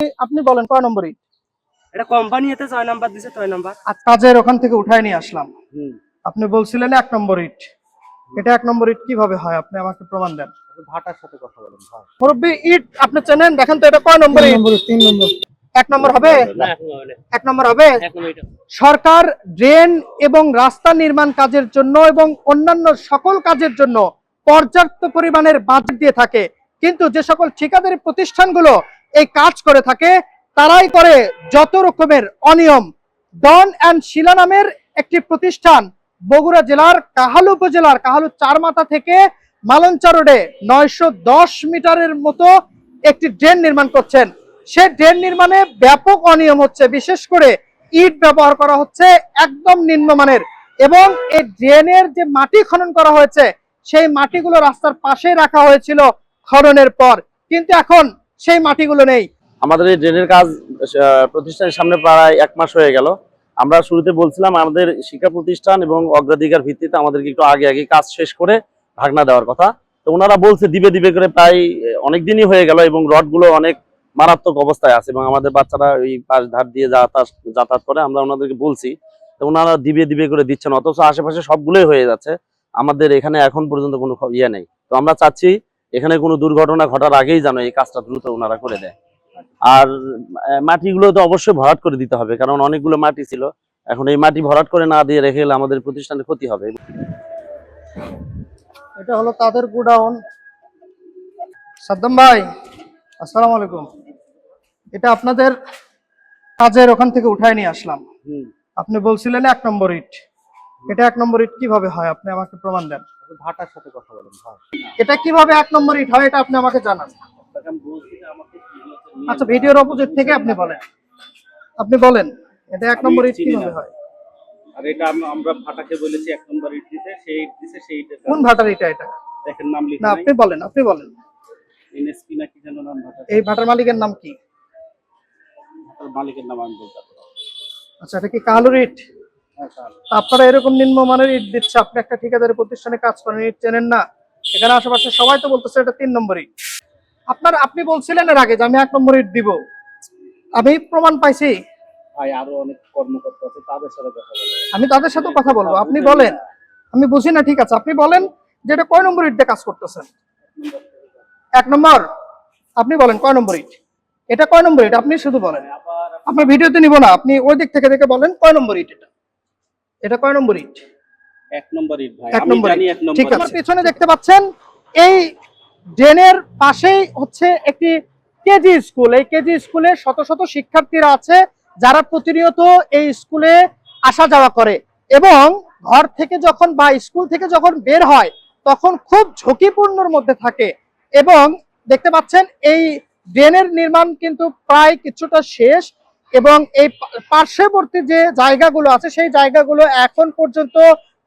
আপনি বলেন কয় নম্বর ইট? এটা কোম্পানি এতে 6 নাম্বার দিছে, 6 নাম্বার। আর কাজের ওখান থেকে উঠায় নিয়ে আসলাম। আপনি বলছিলেন 1 নম্বর ইট। এটা 1 নম্বর ইট কিভাবে হয়? আপনি আমাকে প্রমাণ দেন। ভাটার সাথে কথা বলেন ভাই। মুরব্বি, ইট আপনি চেনেন? দেখেন তো এটা কয় নম্বর ইট? 3 নম্বর। 1 নম্বর হবে? না, এখন হবে না। 1 নম্বর হবে? এখন এটা সরকার ড্রেন এবং রাস্তা নির্মাণ কাজের জন্য এবং অন্যান্য সকল কাজের জন্য পর্যাপ্ত পরিমাণের বাজেট দিয়ে থাকে, কিন্তু যে সকল ঠিকাদারি প্রতিষ্ঠানগুলো এই কাজ করে থাকে তারাই করে যত রকমের অনিয়ম। ডন অ্যান্ড শিলা নামের একটি প্রতিষ্ঠান বগুড়া জেলার কাহালু উপজেলার কাহালু চারমাথা থেকে মালঞ্চা রোডে 910 মিটারের মতো একটি ড্রেন নির্মাণ করছেন। সে ড্রেন নির্মাণে ব্যাপক অনিয়ম হচ্ছে, বিশেষ করে ইট ব্যবহার করা হচ্ছে একদম নিম্নমানের, এবং এই ড্রেনের যে মাটি খনন করা হয়েছে সেই মাটিগুলো রাস্তার পাশে রাখা হয়েছিল খননের পর, কিন্তু এখন সেই মাটিগুলো নেই। আমাদের এই ড্রেনের কাজ প্রতিষ্ঠানের সামনে প্রায় 1 মাস হয়ে গেল। আমরা শুরুতে বলছিলাম আমাদের শিক্ষা প্রতিষ্ঠান এবং অগ্রাধিকার ভিত্তিতে আমাদেরকে একটু আগে কাজ শেষ করে ভাগনা দেওয়ার কথা। তো ওনারা বলছে দিবে করে প্রায় অনেক দিনই হয়ে গেল, এবং রডগুলো অনেক মারাত্মক অবস্থায় আছে এবং আমাদের বাচ্চারা ওই পাশ ধার দিয়ে যাতায়াত করে। আমরা ওনাদেরকে বলছি, তো ওনারা দিবে করে দিচ্ছেন, অথচ আশেপাশে সবগুলোই হয়ে যাচ্ছে। আমাদের এখানে এখন পর্যন্ত কোনো ইয়ে নেই। তো আমরা চাচ্ছি এখানে কোনো দুর্ঘটনা ঘটার আগেই যেন এই কাজটা দ্রুত ওনারা করে দেয়। আর মাটিগুলো তো অবশ্যই ভরাট করে দিতে হবে, কারণ অনেকগুলো মাটি ছিল। এখন এই মাটি ভরাট করে না দিয়ে রেখে গেলে আমাদের প্রতিষ্ঠানের ক্ষতি হবে। এটা হলো তাদের গোডাউন। সাদ্দাম ভাই, আসসালামু আলাইকুম। এটা আপনাদের কাজের ওখান থেকে উঠায় নিয়ে আসলাম। আপনি বলছিলেন 1 নম্বর ইট। এটা 1 নম্বর ইট কিভাবে হয়? আপনি আমাকে প্রমাণ দেন। ভাটার সাথে কথা বলেন ভাই। এটা কিভাবে 1 নম্বর ইট হয় এটা আপনি আমাকে জানান। আচ্ছা, ভিডিওর অপোজিট থেকে আপনি বলেন। আপনি বলেন এটা 1 নম্বর ইট কিভাবে হয়? আর এটা আমরা ভাটাকে বলেছি 1 নাম্বার ইট দিতে, সেই ইট দিতে, সেই ইট। কোন ভাটার এটা? এটা দেখেন নাম লিখে না, নাই। আপনি বলেন, আপনি বলেন। এনএসপি না কি যেন নাম ভাটা। এই ভাটার মালিকের নাম কি? ভাটার মালিকের নাম আমি বলতে পারবো না। আচ্ছা, এটা কি কাহালুর ইট? হ্যাঁ স্যার। আপনারা এরকম নিম্নমানের ইট দিচ্ছে, আপনি একটা ঠিকাদারি প্রতিষ্ঠানে কাজ করেন, ইট চেনেন না? এখানে আশেপাশে সবাই তো বলতেছে এটা 3 নম্বর ইট। আপনি বলছিলেন এর আগে যে আমি 1 নম্বর ইট দিব, আমি প্রমাণ পাইছি। ভাই আরো অনেক কর্মকর্তা আছে, তাদের সাথে কথা বলেন। আমি তাদের সাথে কথা বলবো, আপনি বলেন। আমি বুঝি না, ঠিক আছে আপনি বলেন যে এটা কয় নম্বর ইট দিয়ে কাজ করতেছেন। 1 নম্বর। আপনি বলেন কয় নম্বর ইট? এটা কয় নম্বর ইট আপনি শুধু বলেন। আপনার ভিডিওতে নিব না, আপনি ওই দিক থেকে দেখে বলেন কয় নম্বর ইট এটা। এটা কয় নম্বর ইট? 1 নাম্বার ইট ভাই। 1 আমি নম্বর জানি ইট। 1 নাম্বার। ঠিক আছে, পিছনে দেখতে পাচ্ছেন এই ড্রেনের পাশেই হচ্ছে একটি কেজি স্কুল। এই কেজি স্কুলে শত শত শিক্ষার্থীরা আছে যারা প্রতিনিয়ত এই স্কুলে আসা যাওয়া করে, এবং ঘর থেকে যখন বা স্কুল থেকে যখন বের হয় তখন খুব ঝুঁকিপূর্ণর মধ্যে থাকে। এবং দেখতে পাচ্ছেন এই ড্রেনের নির্মাণ কিন্তু প্রায় কিছুটা শেষ, এবং এই পার্শ্ববর্তী যে জায়গাগুলো আছে সেই জায়গাগুলো এখন পর্যন্ত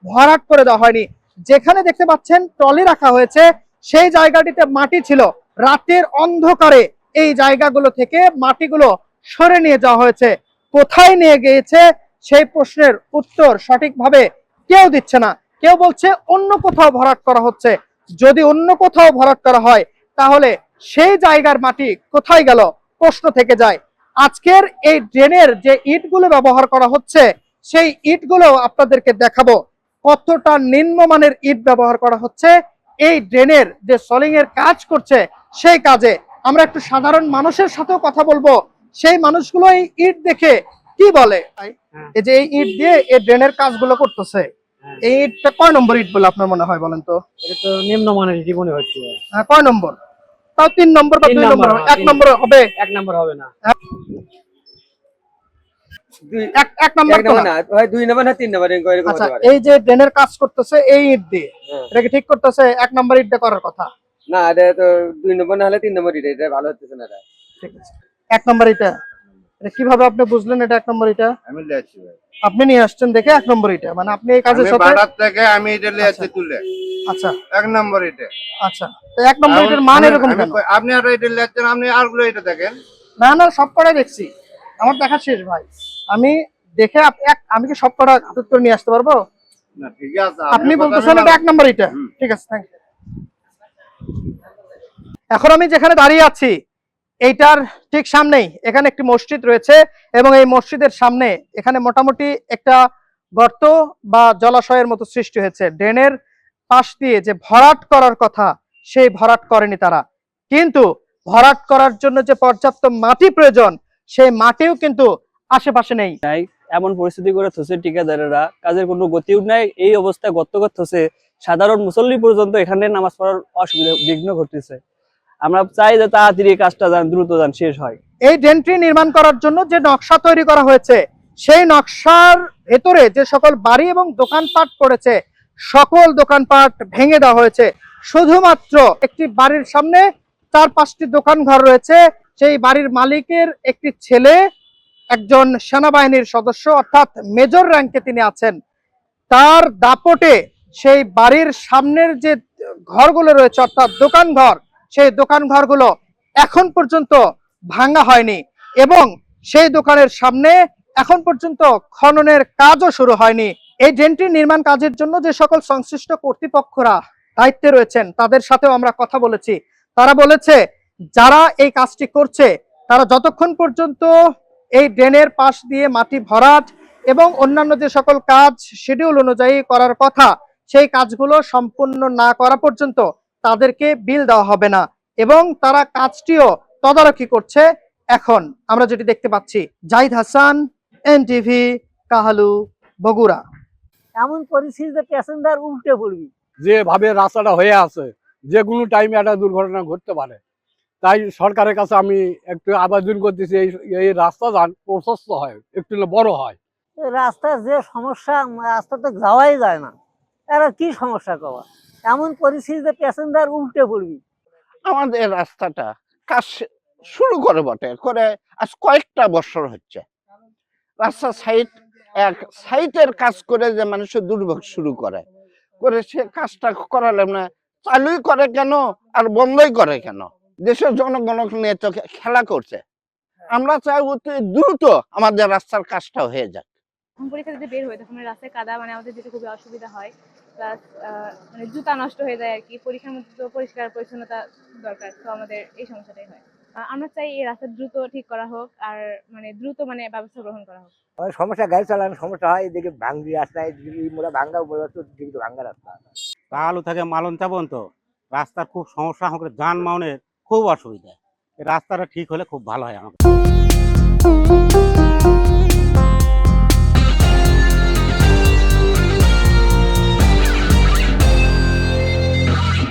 ভরাট করে দেওয়া হয়নি। যেখানে দেখতে পাচ্ছেন ট্রলি রাখা হয়েছে সেই জায়গাটিতে মাটি ছিল, রাতের অন্ধকারে এই জায়গাগুলো থেকে মাটিগুলো সরে নিয়ে যাওয়া হয়েছে। কোথায় নিয়ে গিয়েছে সেই প্রশ্নের উত্তর সঠিকভাবে কেউ দিচ্ছে না। কেউ বলছে অন্য কোথাও ভরাট করা হচ্ছে। যদি অন্য কোথাও ভরাট করা হয় তাহলে সেই জায়গার মাটি কোথায় গেল প্রশ্ন থেকে যায়। আজকের এই ড্রেনের যে ইটগুলো ব্যবহার করা হচ্ছে সেই ইটগুলো আপনাদেরকে দেখাবো কতটা নিম্নমানের ইট ব্যবহার করা হচ্ছে এই ড্রেনের যে সলিং এর কাজ করছে সেই কাজে। আমরা একটু সাধারণ মানুষের সাথেও কথা বলবো, সেই মানুষগুলো এই ইট দেখে কি বলে। এই যে এই ইট দিয়ে এই ড্রেনের কাজগুলো করতেছে, এই ইটটা কয় নম্বর ইট বলে আপনার মনে হয় বলেন তো? এটা তো নিম্নমানের ইট মনে হচ্ছে। কয় নম্বর? তাও 3 নম্বর বা 2 নম্বর? 1 নম্বর হবে? 1 নাম্বার হবে না। 1 নম্বর না ভাই, 2 নাম্বার না 3 নাম্বার এরকম আচ্ছা, হতে পারে। এই যে ড্রেনের কাজ করতেছে এই ইট দিয়ে, এটা কি ঠিক করতেছে? 1 নম্বর ইট দিয়ে করার কথা না, এটা তো 2 নাম্বার না হলে 3 নাম্বার ইট, এটা ভালো হচ্ছে না। এটা ঠিক আছে। 1 নম্বর ইটা এটা কিভাবে আপনি বুঝলেন এটা 1 নম্বর ইটা? আমি লিয়েছি ভাই। আপনি নিয়ে আসছেন দেখে 1 নম্বর ইটা, মানে আপনি এই কাজের সাথে বাড়ার থেকে আমি এটা লিয়েছি তুলে। আচ্ছা 1 নম্বর এটা। আচ্ছা, তো 1 নম্বর ইটার মান এরকম কেন? আপনি আর এটা লিয়েছেন, আপনি আরগুলো এটা দেখেন। না না, সব কটা দেখছি, আমার দেখা শেষ ভাই। আমি দেখে আমি কি সব কটা হাতের করে নিয়ে আসতে পারবো? না ঠিক আছে, আপনি বলতেছেন এটা 1 নম্বর ইটা। ঠিক আছে, থ্যাংক ইউ। এখন আমি যেখানে দাঁড়িয়ে আছি এইটার ঠিক সামনেই এখানে একটি মসজিদ রয়েছে এবং এই মসজিদের সামনে এখানে মোটামুটি একটা গর্ত বা জলাশয়ের মতো সৃষ্টি হয়েছে। ড্রেনের পাশ দিয়ে যে ভরাট করার কথা সেই ভরাট করেনি তারা, কিন্তু ভরাট করার জন্য যে পর্যাপ্ত মাটি প্রয়োজন সেই মাটিও কিন্তু আশেপাশে নেই। এমন পরিস্থিতি করে থসে ঠিকাদারেরা, কাজের কোনো গতিও নাই। এই অবস্থায় গর্ত করতেছে, সাধারণ মুসল্লি পর্যন্ত এখানে নামাজ পড়ার অসুবিধা বিঘ্ন ঘটতেছে। আমরা চাই যে তাড়াতাড়ি কাজটা দ্রুত শেষ হয়। এই ড্রেনটি নির্মাণ করার জন্য যে নকশা তৈরি করা হয়েছে সেই নকশার ভেতরে যে সকল বাড়ি এবং দোকানপাট পড়েছে সকল দোকানপাট ভেঙে দেওয়া হয়েছে। শুধুমাত্র একটি বাড়ির সামনে 4-5টি দোকান ঘর রয়েছে। সেই বাড়ির মালিকের একটি ছেলে একজন সেনাবাহিনীর সদস্য অর্থাৎ মেজর র্যাঙ্কে তিনি আছেন। তার দাপটে সেই বাড়ির সামনের যে ঘরগুলো রয়েছে অর্থাৎ দোকান ঘর, সেই দোকান ঘরগুলো এখন পর্যন্ত ভাঙা হয়নি এবং সেই দোকানের সামনে এখন পর্যন্ত খননের কাজও শুরু হয়নি। এই ড্রেনটি নির্মাণ কাজের জন্য যে সকল সংশ্লিষ্ট কর্তৃপক্ষরা দায়িত্বে রয়েছেন তাদের সাথেও আমরা কথা বলেছি। তারা বলেছে যারা এই কাজটি করছে তারা যতক্ষণ পর্যন্ত এই ড্রেনের পাশ দিয়ে মাটি ভরাট এবং অন্যান্য যে সকল কাজ শিডিউল অনুযায়ী করার কথা সেই কাজগুলো সম্পূর্ণ না করা পর্যন্ত তাদেরকে বিল দেওয়া হবে না এবং তারা কাজটিও তদারকি করছে। এখন আমরা যেটি দেখতে পাচ্ছি। জাহিদ হাসান, এনটিভি, কাহালু, বগুড়া। এমন পরিস্থিতিতে প্যাসেঞ্জার উল্টে পড়বি। যেভাবে রাস্তাটা হয়ে আছে যে কোনো টাইমে একটা দুর্ঘটনা ঘটতে পারে, তাই সরকারের কাছে আমি একটু আবেদন করতেছি এই রাস্তা যান প্রশস্ত হয়, একটু বড় হয়। রাস্তার যে সমস্যা, রাস্তাতে যাওয়াই যায় না, এরা কি সমস্যা কবা। এমন পরিস্থিতিতে প্যাসেঞ্জার উল্টে পড়বি। আমাদের রাস্তাটা কাজ শুরু করে বটে করে আজ কয়েকটা বছর হচ্ছে। রাস্তা সাইটের কাজ করে যে মানুষের দুর্ভোগ শুরু করে সে কাজটা করালাম না, চালুই করে কেন আর বন্ধই করে কেন? দেশের জনগণক নিয়ে তো খেলা করছে। আমরা চাই অতি দ্রুত আমাদের রাস্তার কাজটা হয়ে যাক। পরীক্ষা দিতে বের হই তখন রাস্তায় কাদা, মানে আমাদের যেতে খুবই অসুবিধা হয়, প্লাস মানে জুতা নষ্ট হয়ে যায় আর কি। পরীক্ষার মধ্যে তো পরিষ্কার পরিচ্ছন্নতা দরকার, তো আমাদের এই সমস্যাটাই হয়। আমরা চাই এই রাস্তা দ্রুত ঠিক করা হোক আর মানে দ্রুত মানে ব্যবস্থা গ্রহণ করা হোক। সমস্যা, গাড়ি চালানোর সমস্যা হয়, এদিকে ভাঙ্গি রাস্তা, এদিকে মোড়া ভাঙ্গা ভাঙ্গা রাস্তা। কালু থেকে মালঞ্চা পর্যন্ত রাস্তার খুব সমস্যা, আমাদের যানবাহনের খুব অসুবিধা। রাস্তাটা ঠিক হলে খুব ভালো হয় আমাদের।